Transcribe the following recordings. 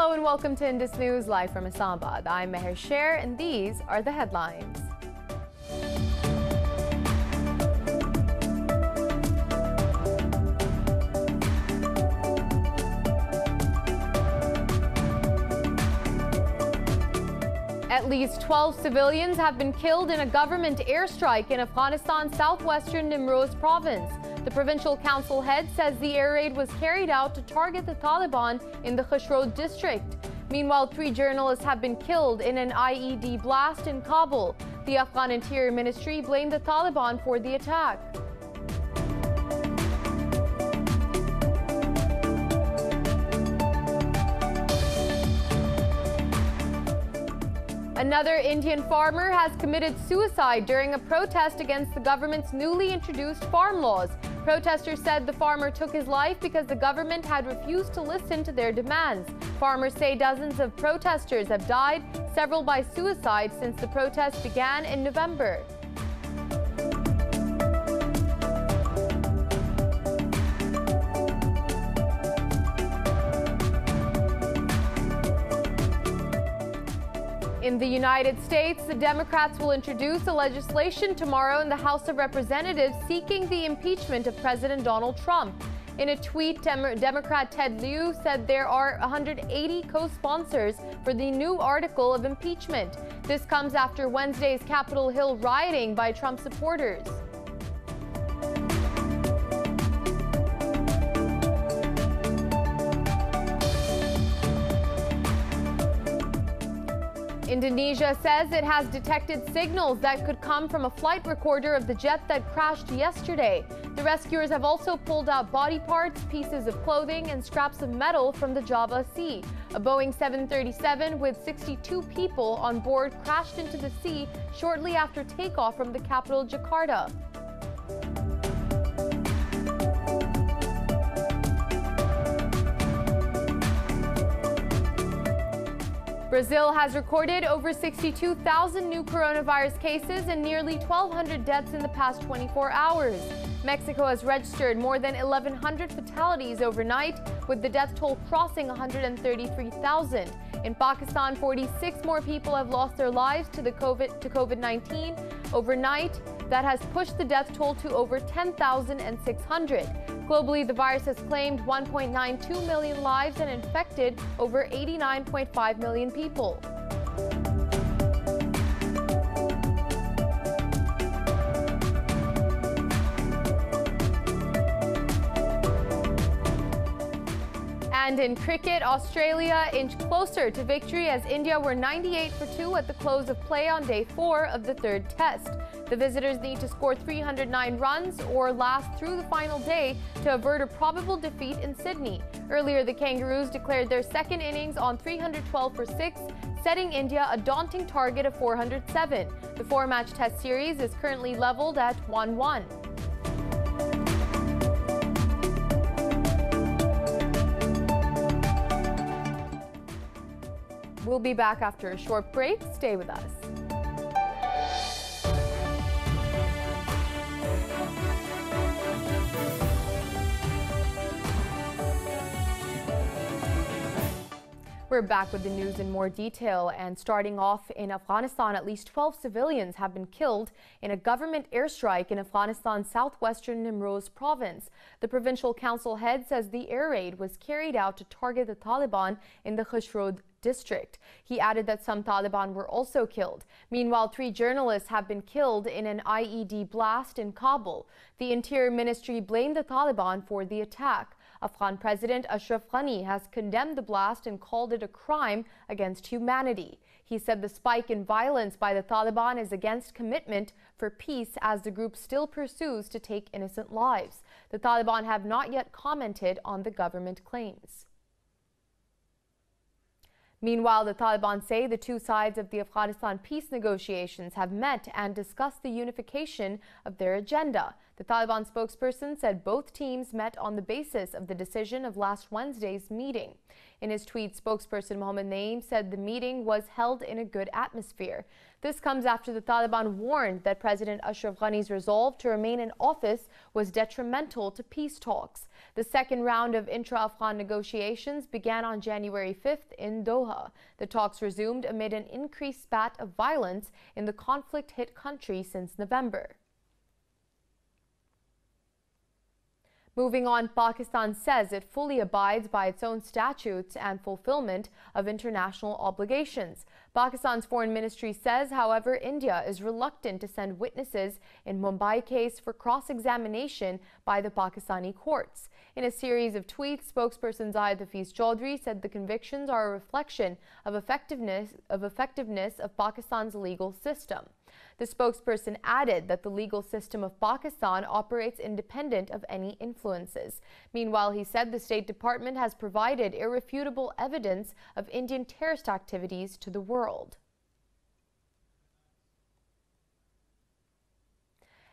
Hello and welcome to Indus News live from Islamabad. I'm Meher Sher and these are the headlines. At least 12 civilians have been killed in a government airstrike in Afghanistan's southwestern Nimroz province. The provincial council head says the air raid was carried out to target the Taliban in the Khushrod district. Meanwhile, 3 journalists have been killed in an IED blast in Kabul. The Afghan Interior Ministry blamed the Taliban for the attack. Another Indian farmer has committed suicide during a protest against the government's newly introduced farm laws. Protesters said the farmer took his life because the government had refused to listen to their demands. Farmers say dozens of protesters have died, several by suicide, since the protest began in November. In the United States, the Democrats will introduce a legislation tomorrow in the House of Representatives seeking the impeachment of President Donald Trump. In a tweet, Democrat Ted Lieu said there are 180 co-sponsors for the new article of impeachment. This comes after Wednesday's Capitol Hill rioting by Trump supporters. Indonesia says it has detected signals that could come from a flight recorder of the jet that crashed yesterday. The rescuers have also pulled out body parts, pieces of clothing, and scraps of metal from the Java Sea. A Boeing 737 with 62 people on board crashed into the sea shortly after takeoff from the capital, Jakarta. Brazil has recorded over 62,000 new coronavirus cases and nearly 1,200 deaths in the past 24 hours. Mexico has registered more than 1,100 fatalities overnight, with the death toll crossing 133,000. In Pakistan, 46 more people have lost their lives to COVID-19 overnight. That has pushed the death toll to over 10,600. Globally, the virus has claimed 1.92 million lives and infected over 89.5 million people. And in cricket, Australia inched closer to victory as India were 98 for 2 at the close of play on day 4 of the 3rd test. The visitors need to score 309 runs or last through the final day to avert a probable defeat in Sydney. Earlier, the Kangaroos declared their second innings on 312 for 6, setting India a daunting target of 407. The 4-match test series is currently leveled at 1-1. We'll be back after a short break. Stay with us. We're back with the news in more detail, and starting off in Afghanistan, at least 12 civilians have been killed in a government airstrike in Afghanistan's southwestern Nimroz province. The provincial council head says the air raid was carried out to target the Taliban in the Khushrod district. He added that some Taliban were also killed. Meanwhile, 3 journalists have been killed in an IED blast in Kabul. The Interior Ministry blamed the Taliban for the attack. Afghan President Ashraf Ghani has condemned the blast and called it a crime against humanity. He said the spike in violence by the Taliban is against commitment for peace as the group still pursues to take innocent lives. The Taliban have not yet commented on the government claims. Meanwhile, the Taliban say the 2 sides of the Afghanistan peace negotiations have met and discussed the unification of their agenda. The Taliban spokesperson said both teams met on the basis of the decision of last Wednesday's meeting. In his tweet, spokesperson Mohammed Naeem said the meeting was held in a good atmosphere. This comes after the Taliban warned that President Ashraf Ghani's resolve to remain in office was detrimental to peace talks. The second round of intra-Afghan negotiations began on January 5th in Doha. The talks resumed amid an increased spat of violence in the conflict-hit country since November. Moving on, Pakistan says it fully abides by its own statutes and fulfillment of international obligations. Pakistan's foreign ministry says, however, India is reluctant to send witnesses in Mumbai case for cross-examination by the Pakistani courts. In a series of tweets, spokesperson Zahid Hafiz Chaudhry said the convictions are a reflection of effectiveness of Pakistan's legal system. The spokesperson added that the legal system of Pakistan operates independent of any influences. Meanwhile, he said the State Department has provided irrefutable evidence of Indian terrorist activities to the world.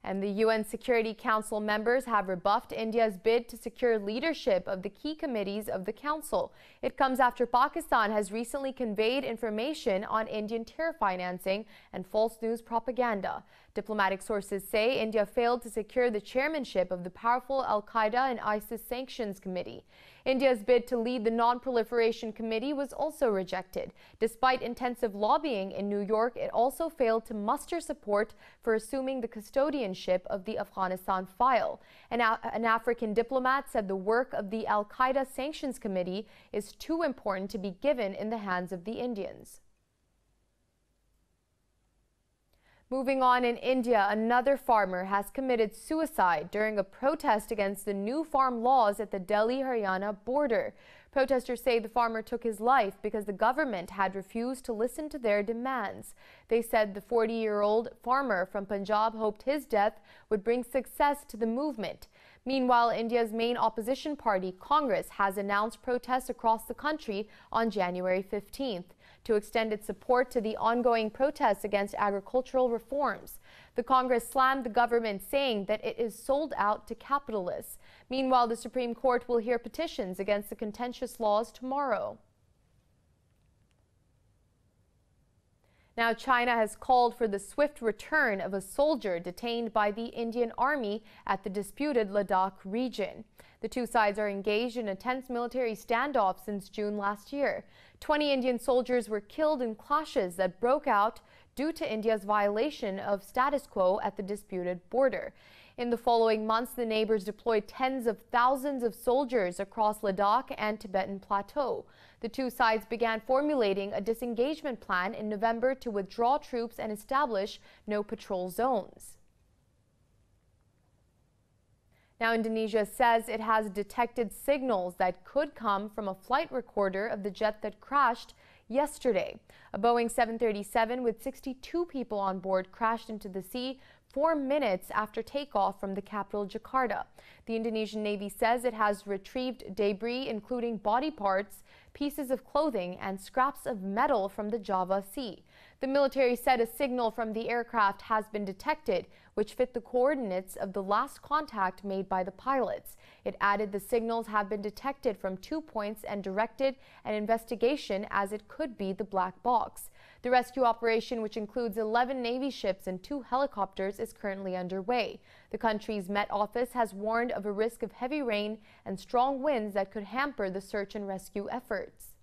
And the UN Security Council members have rebuffed India's bid to secure leadership of the key committees of the Council. It comes after Pakistan has recently conveyed information on Indian terror financing and false news propaganda. Diplomatic sources say India failed to secure the chairmanship of the powerful Al-Qaeda and ISIS Sanctions Committee. India's bid to lead the Non-Proliferation Committee was also rejected. Despite intensive lobbying in New York, it also failed to muster support for assuming the custodianship of the Afghanistan file. An African diplomat said the work of the Al-Qaeda Sanctions Committee is too important to be given in the hands of the Indians. Moving on, in India, another farmer has committed suicide during a protest against the new farm laws at the Delhi-Haryana border. Protesters say the farmer took his life because the government had refused to listen to their demands. They said the 40-year-old farmer from Punjab hoped his death would bring success to the movement. Meanwhile, India's main opposition party, Congress, has announced protests across the country on January 15th to extend its support to the ongoing protests against agricultural reforms. The Congress slammed the government, saying that it is sold out to capitalists. Meanwhile, the Supreme Court will hear petitions against the contentious laws tomorrow. Now, China has called for the swift return of a soldier detained by the Indian Army at the disputed Ladakh region. The two sides are engaged in a tense military standoff since June last year. 20 Indian soldiers were killed in clashes that broke out due to India's violation of status quo at the disputed border. In the following months, the neighbors deployed tens of thousands of soldiers across Ladakh and Tibetan Plateau. The two sides began formulating a disengagement plan in November to withdraw troops and establish no patrol zones. Now, Indonesia says it has detected signals that could come from a flight recorder of the jet that crashed yesterday. A Boeing 737 with 62 people on board crashed into the sea 4 minutes after takeoff from the capital, Jakarta. The Indonesian Navy says it has retrieved debris, including body parts, pieces of clothing, and scraps of metal from the Java Sea. The military said a signal from the aircraft has been detected, which fit the coordinates of the last contact made by the pilots. It added the signals have been detected from 2 points and directed an investigation as it could be the black box. The rescue operation, which includes 11 Navy ships and 2 helicopters, is currently underway. The country's Met Office has warned of a risk of heavy rain and strong winds that could hamper the search and rescue efforts.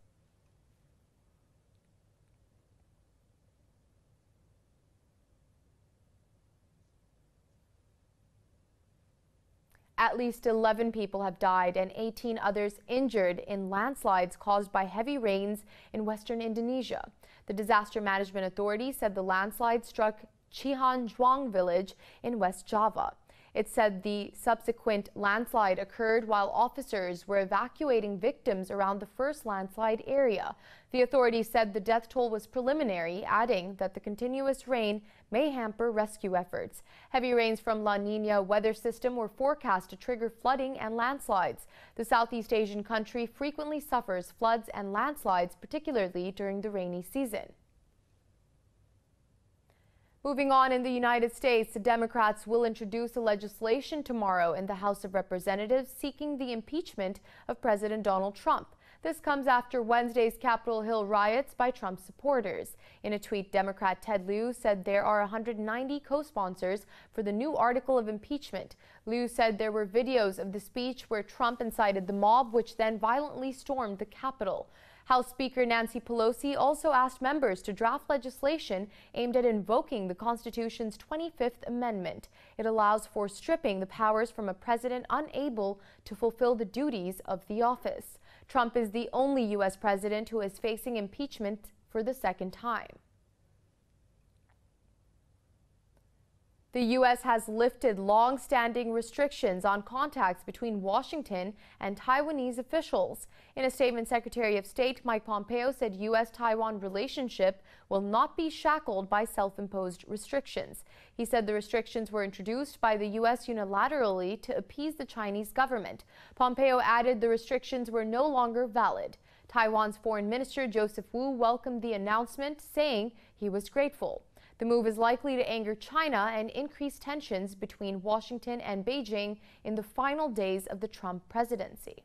At least 11 people have died and 18 others injured in landslides caused by heavy rains in western Indonesia. The Disaster Management Authority said the landslide struck Cihanjuang village in West Java. It said the subsequent landslide occurred while officers were evacuating victims around the first landslide area. The authorities said the death toll was preliminary, adding that the continuous rain may hamper rescue efforts. Heavy rains from La Niña weather system were forecast to trigger flooding and landslides. The Southeast Asian country frequently suffers floods and landslides, particularly during the rainy season. Moving on, in the United States, the Democrats will introduce a legislation tomorrow in the House of Representatives seeking the impeachment of President Donald Trump. This comes after Wednesday's Capitol Hill riots by Trump supporters. In a tweet, Democrat Ted Lieu said there are 190 co-sponsors for the new article of impeachment. Lieu said there were videos of the speech where Trump incited the mob, which then violently stormed the Capitol. House Speaker Nancy Pelosi also asked members to draft legislation aimed at invoking the Constitution's 25th Amendment. It allows for stripping the powers from a president unable to fulfill the duties of the office. Trump is the only U.S. president who is facing impeachment for the second time. The U.S. has lifted long-standing restrictions on contacts between Washington and Taiwanese officials. In a statement, Secretary of State Mike Pompeo said U.S.-Taiwan relationship will not be shackled by self-imposed restrictions. He said the restrictions were introduced by the U.S. unilaterally to appease the Chinese government. Pompeo added the restrictions were no longer valid. Taiwan's Foreign Minister Joseph Wu welcomed the announcement, saying he was grateful. The move is likely to anger China and increase tensions between Washington and Beijing in the final days of the Trump presidency.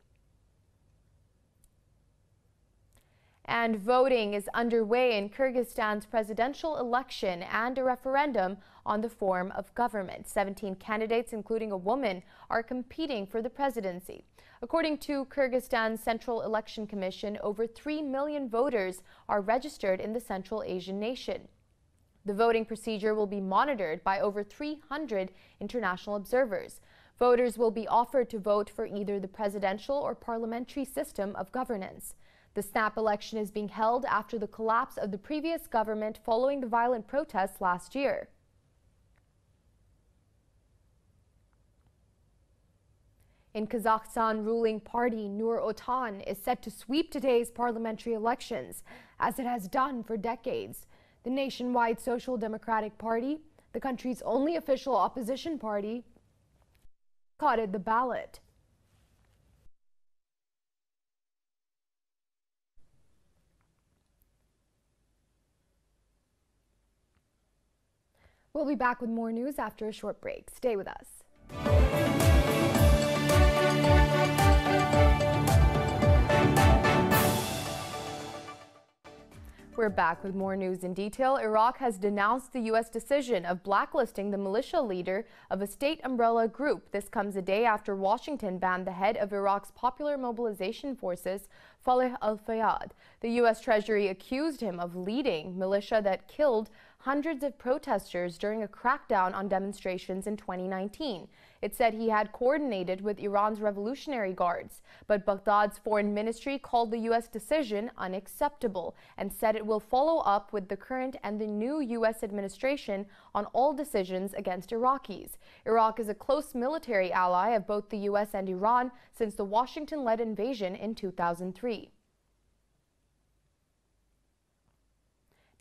And voting is underway in Kyrgyzstan's presidential election and a referendum on the form of government. 17 candidates, including a woman, are competing for the presidency. According to Kyrgyzstan's Central Election Commission, over 3 million voters are registered in the Central Asian nation. The voting procedure will be monitored by over 300 international observers. Voters will be offered to vote for either the presidential or parliamentary system of governance. The snap election is being held after the collapse of the previous government following the violent protests last year. In Kazakhstan, ruling party Nur Otan is set to sweep today's parliamentary elections, as it has done for decades. The nationwide Social Democratic Party, the country's only official opposition party, boycotted the ballot. We'll be back with more news after a short break. Stay with us. We're back with more news in detail. Iraq has denounced the U.S. decision of blacklisting the militia leader of a state umbrella group. This comes a day after Washington banned the head of Iraq's Popular Mobilization Forces, Faleh al-Fayyad. The U.S. Treasury accused him of leading militia that killed hundreds of protesters during a crackdown on demonstrations in 2019. It said he had coordinated with Iran's Revolutionary Guards, but Baghdad's foreign ministry called the U.S. decision unacceptable and said it will follow up with the current and the new U.S. administration on all decisions against Iraqis. Iraq is a close military ally of both the U.S. and Iran since the Washington-led invasion in 2003.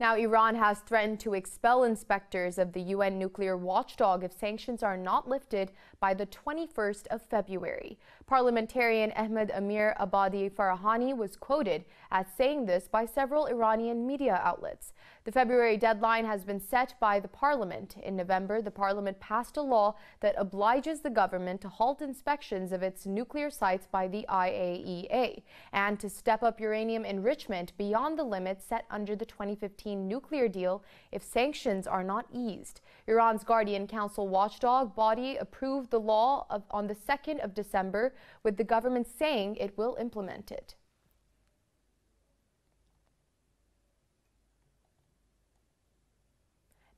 Now, Iran has threatened to expel inspectors of the UN nuclear watchdog if sanctions are not lifted by the 21st of February. Parliamentarian Ahmed Amir Abadi Farahani was quoted as saying this by several Iranian media outlets. The February deadline has been set by the parliament. In November, the parliament passed a law that obliges the government to halt inspections of its nuclear sites by the IAEA and to step up uranium enrichment beyond the limits set under the 2015 nuclear deal if sanctions are not eased. Iran's Guardian Council watchdog body approved the law on the 2nd of December, with the government saying it will implement it.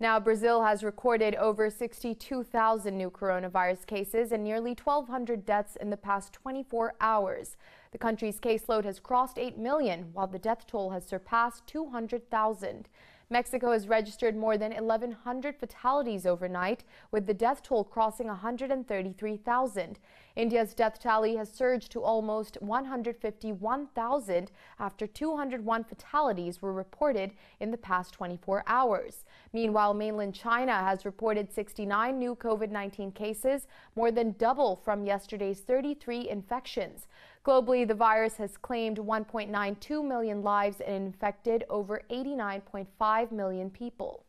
Now, Brazil has recorded over 62,000 new coronavirus cases and nearly 1,200 deaths in the past 24 hours. The country's caseload has crossed 8 million, while the death toll has surpassed 200,000. Mexico has registered more than 1,100 fatalities overnight, with the death toll crossing 133,000. India's death tally has surged to almost 151,000 after 201 fatalities were reported in the past 24 hours. Meanwhile, mainland China has reported 69 new COVID-19 cases, more than double from yesterday's 33 infections. Globally, the virus has claimed 1.92 million lives and infected over 89.5 million people.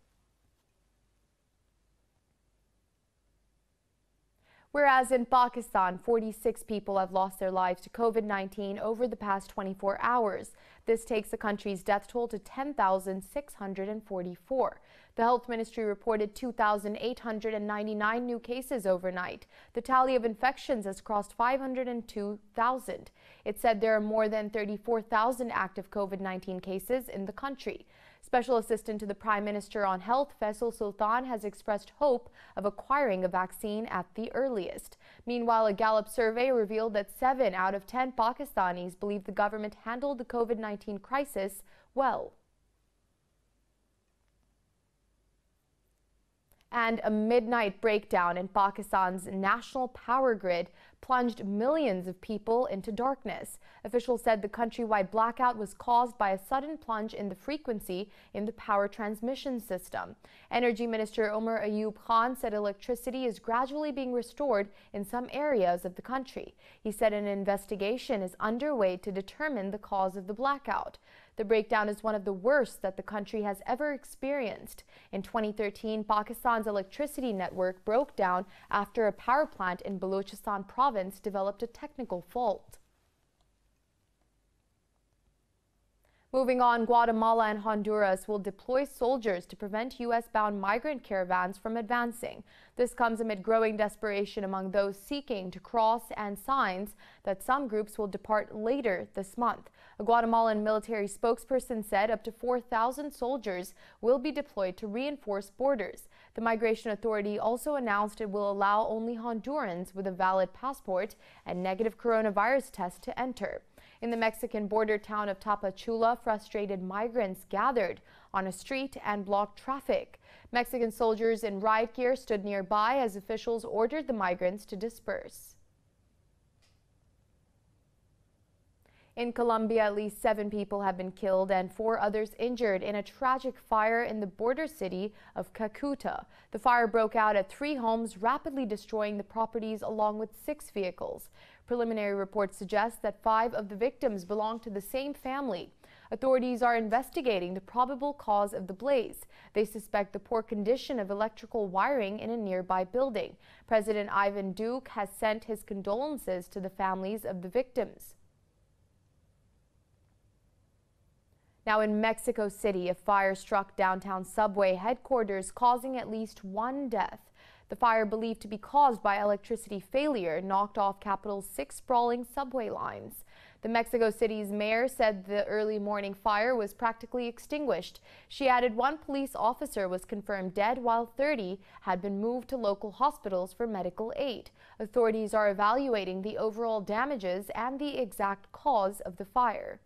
Whereas in Pakistan, 46 people have lost their lives to COVID-19 over the past 24 hours. This takes the country's death toll to 10,644. The health ministry reported 2,899 new cases overnight. The tally of infections has crossed 502,000. It said there are more than 34,000 active COVID-19 cases in the country. Special Assistant to the Prime Minister on Health, Faisal Sultan, has expressed hope of acquiring a vaccine at the earliest. Meanwhile, a Gallup survey revealed that 7 out of 10 Pakistanis believe the government handled the COVID-19 crisis well. And a midnight breakdown in Pakistan's national power grid plunged millions of people into darkness. Officials said the countrywide blackout was caused by a sudden plunge in the frequency in the power transmission system. Energy Minister Omar Ayub Khan said electricity is gradually being restored in some areas of the country. He said an investigation is underway to determine the cause of the blackout. The breakdown is one of the worst that the country has ever experienced. In 2013, Pakistan's electricity network broke down after a power plant in Balochistan province developed a technical fault. Moving on, Guatemala and Honduras will deploy soldiers to prevent U.S.-bound migrant caravans from advancing. This comes amid growing desperation among those seeking to cross and signs that some groups will depart later this month. A Guatemalan military spokesperson said up to 4,000 soldiers will be deployed to reinforce borders. The Migration Authority also announced it will allow only Hondurans with a valid passport and negative coronavirus test to enter. In the Mexican border town of Tapachula, frustrated migrants gathered on a street and blocked traffic. Mexican soldiers in riot gear stood nearby as officials ordered the migrants to disperse. In Colombia, at least 7 people have been killed and 4 others injured in a tragic fire in the border city of Cúcuta. The fire broke out at 3 homes, rapidly destroying the properties along with 6 vehicles. Preliminary reports suggest that 5 of the victims belong to the same family. Authorities are investigating the probable cause of the blaze. They suspect the poor condition of electrical wiring in a nearby building. President Ivan Duque has sent his condolences to the families of the victims. Now in Mexico City, a fire struck downtown subway headquarters, causing at least 1 death. The fire, believed to be caused by electricity failure, knocked off capital's 6 sprawling subway lines. The Mexico City's mayor said the early morning fire was practically extinguished. She added 1 police officer was confirmed dead, while 30 had been moved to local hospitals for medical aid. Authorities are evaluating the overall damages and the exact cause of the fire.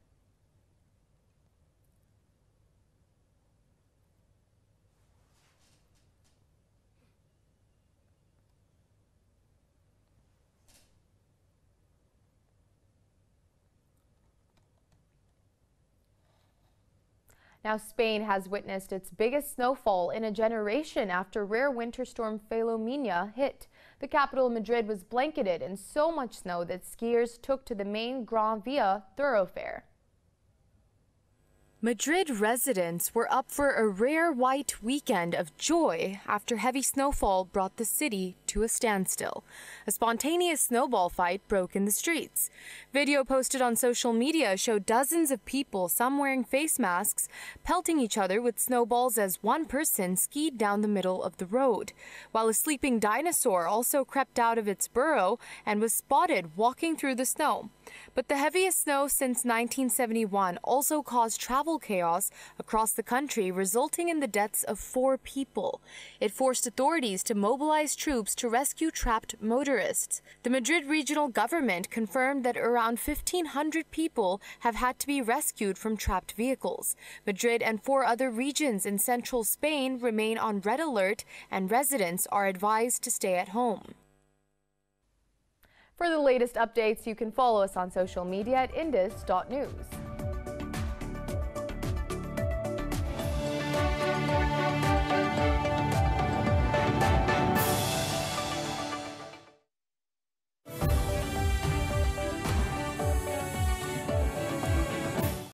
Now, Spain has witnessed its biggest snowfall in a generation after rare winter storm Filomena hit. The capital, Madrid, was blanketed in so much snow that skiers took to the main Gran Via thoroughfare. Madrid residents were up for a rare white weekend of joy after heavy snowfall brought the city to a standstill. A spontaneous snowball fight broke in the streets. Video posted on social media showed dozens of people, some wearing face masks, pelting each other with snowballs as one person skied down the middle of the road, while a sleeping dinosaur also crept out of its burrow and was spotted walking through the snow. But the heaviest snow since 1971 also caused travel chaos across the country, resulting in the deaths of 4 people. It forced authorities to mobilize troops to rescue trapped motorists. The Madrid regional government confirmed that around 1,500 people have had to be rescued from trapped vehicles. Madrid and 4 other regions in central Spain remain on red alert, and residents are advised to stay at home. For the latest updates, you can follow us on social media at indus.news.